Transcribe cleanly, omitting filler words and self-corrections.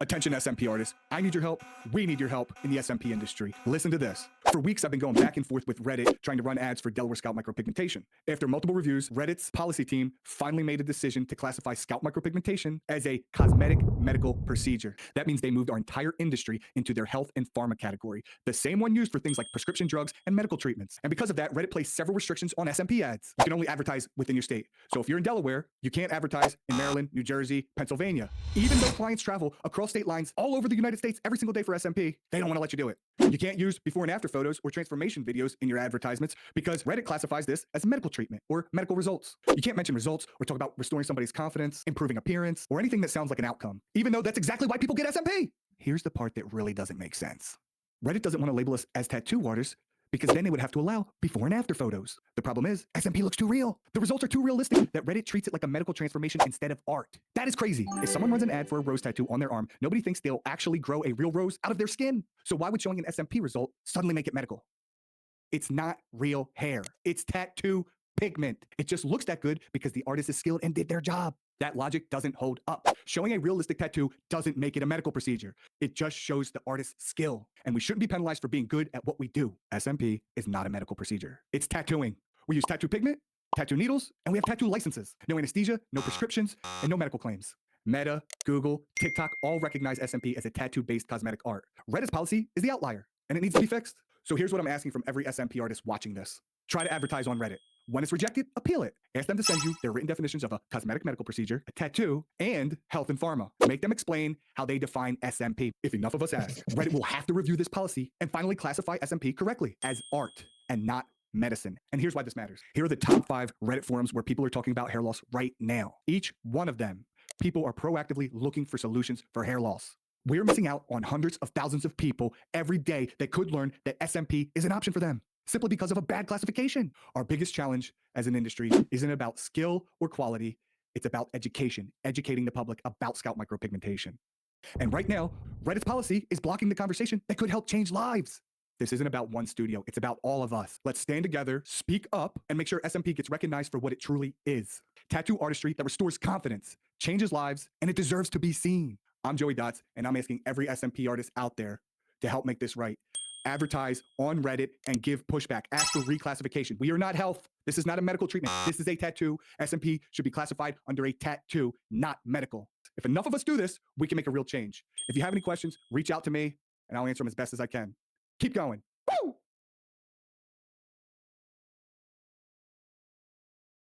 Attention SMP artists, I need your help. We need your help in the SMP industry. Listen to this. For weeks, I've been going back and forth with Reddit trying to run ads for Delaware Scalp Micropigmentation. After multiple reviews, Reddit's policy team finally made a decision to classify scalp micropigmentation as a cosmetic medical procedure. That means they moved our entire industry into their health and pharma category, the same one used for things like prescription drugs and medical treatments. And because of that, Reddit placed several restrictions on SMP ads. You can only advertise within your state. So if you're in Delaware, you can't advertise in Maryland, New Jersey, Pennsylvania. Even though clients travel across state lines all over the United States every single day for SMP, they don't want to let you do it. You can't use before and after photos or transformation videos in your advertisements because Reddit classifies this as medical treatment or medical results. You can't mention results or talk about restoring somebody's confidence, improving appearance, or anything that sounds like an outcome, even though that's exactly why people get SMP. Here's the part that really doesn't make sense. Reddit doesn't want to label us as tattoo artists because then they would have to allow before and after photos. The problem is SMP looks too real. The results are too realistic that Reddit treats it like a medical transformation instead of art. That is crazy. If someone runs an ad for a rose tattoo on their arm, nobody thinks they'll actually grow a real rose out of their skin. So why would showing an SMP result suddenly make it medical? It's not real hair. It's tattoo pigment. It just looks that good because the artist is skilled and did their job. That logic doesn't hold up. Showing a realistic tattoo doesn't make it a medical procedure. It just shows the artist's skill. And we shouldn't be penalized for being good at what we do. SMP is not a medical procedure. It's tattooing. We use tattoo pigment, tattoo needles, and we have tattoo licenses. No anesthesia, no prescriptions, and no medical claims. Meta, Google, TikTok all recognize SMP as a tattoo-based cosmetic art. Reddit's policy is the outlier, and it needs to be fixed. So here's what I'm asking from every SMP artist watching this. Try to advertise on Reddit. When it's rejected, appeal it. Ask them to send you their written definitions of a cosmetic medical procedure, a tattoo, and health and pharma. Make them explain how they define SMP. If enough of us ask, Reddit will have to review this policy and finally classify SMP correctly as art and not medicine. And here's why this matters. Here are the top 5 Reddit forums where people are talking about hair loss right now. Each one of them, people are proactively looking for solutions for hair loss. We're missing out on hundreds of thousands of people every day that could learn that SMP is an option for them, simply because of a bad classification. Our biggest challenge as an industry isn't about skill or quality. It's about education, educating the public about scalp micropigmentation. And right now, Reddit's policy is blocking the conversation that could help change lives. This isn't about one studio. It's about all of us. Let's stand together, speak up, and make sure SMP gets recognized for what it truly is. Tattoo artistry that restores confidence, changes lives, and it deserves to be seen. I'm Joey Dots, and I'm asking every SMP artist out there to help make this right. Advertise on Reddit and give pushback. Ask for reclassification. We are not health. This is not a medical treatment. This is a tattoo. SMP should be classified under a tattoo, not medical. If enough of us do this, we can make a real change. If you have any questions, reach out to me and I'll answer them as best as I can. Keep going.